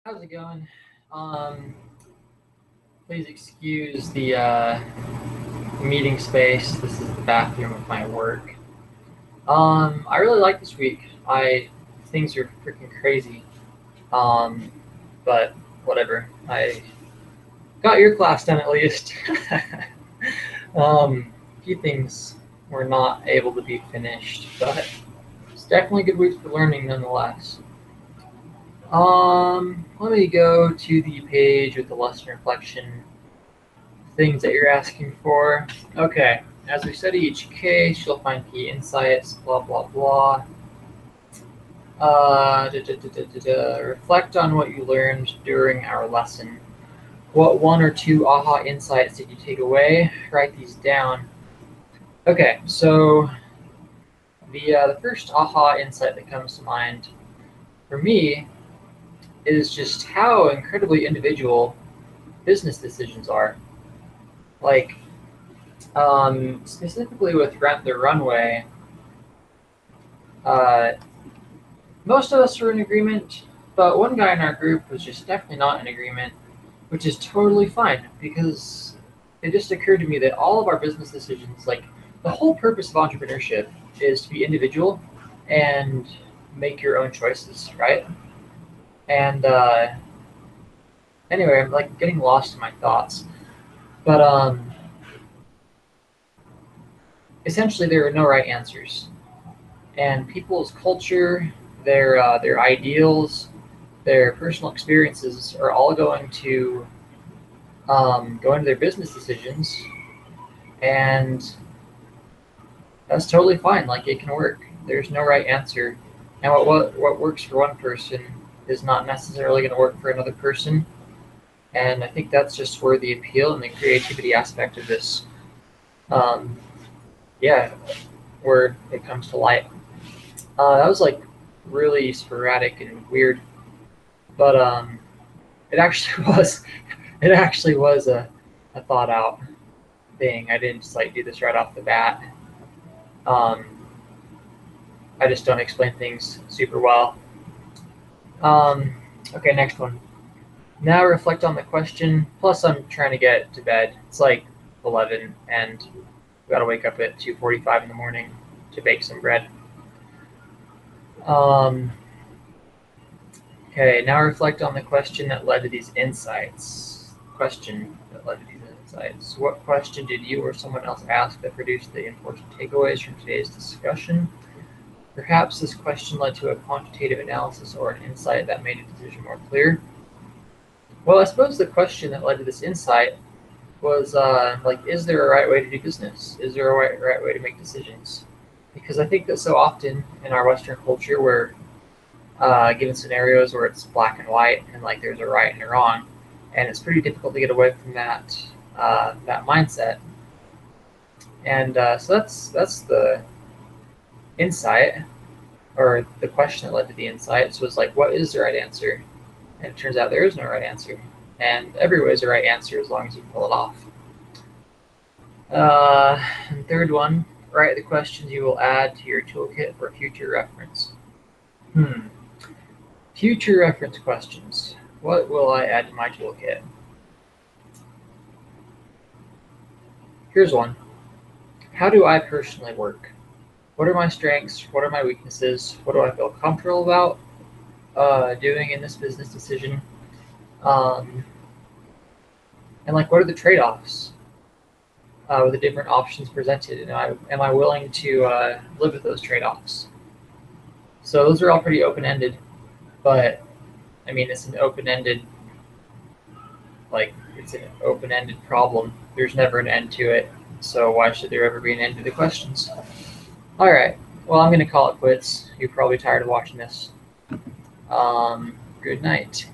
How's it going? Um, Please excuse the meeting space. This is the bathroom of my work. I really like this week. I Things are freaking crazy. Um, but whatever. I got your class done at least. A few things were not able to be finished, but it's definitely a good week for learning nonetheless. Let me go to the page with the lesson reflection things that you're asking for. Okay, as we study each case, you'll find key insights, blah, blah, blah. Reflect on what you learned during our lesson. What one or two aha insights did you take away? Write these down. Okay, so the first aha insight that comes to mind for me is just how incredibly individual business decisions are. Like, specifically with Rent the Runway, uh, most of us were in agreement, but one guy in our group was just definitely not in agreement, which is totally fine because it just occurred to me that all of our business decisions, like the whole purpose of entrepreneurship, is to be individual and make your own choices, right? And anyway, I'm like getting lost in my thoughts, but essentially there are no right answers, and people's culture, their ideals, their personal experiences are all going to go into their business decisions, and that's totally fine. Like it can work. There's no right answer, and what works for one person is not necessarily going to work for another person. And I think that's just where the appeal and the creativity aspect of this, um, yeah, where it comes to light. That was like really sporadic and weird, but it actually was it actually was a thought out thing. I didn't just like do this right off the bat. Um, I just don't explain things super well. Um, okay, next one. Now reflect on the question. Plus, I'm trying to get to bed. It's like 11, and we gotta wake up at 2:45 in the morning to bake some bread. Um, okay, now reflect on the question that led to these insights. Question that led to these insights. What question did you or someone else ask that produced the important takeaways from today's discussion? Perhaps this question led to a quantitative analysis or an insight that made a decision more clear. Well, I suppose the question that led to this insight was like, is there a right way to do business? Is there a right way to make decisions? Because I think that so often in our Western culture, we're given scenarios where it's black and white, and like there's a right and a wrong, and it's pretty difficult to get away from that mindset. And so that's the insight, or the question that led to the insight. So it's like, what is the right answer? And it turns out there is no right answer, and every way is the right answer as long as you pull it off. And third one, write the questions you will add to your toolkit for future reference. Future reference questions. What will I add to my toolkit? Here's one. How do I personally work? What are my strengths? What are my weaknesses? What do I feel comfortable about doing in this business decision? Um, and like, what are the trade-offs with the different options presented? And am I willing to live with those trade-offs? So those are all pretty open-ended, but I mean, it's an open-ended problem. There's never an end to it. So why should there ever be an end to the questions? All right. Well, I'm going to call it quits. You're probably tired of watching this. Good night.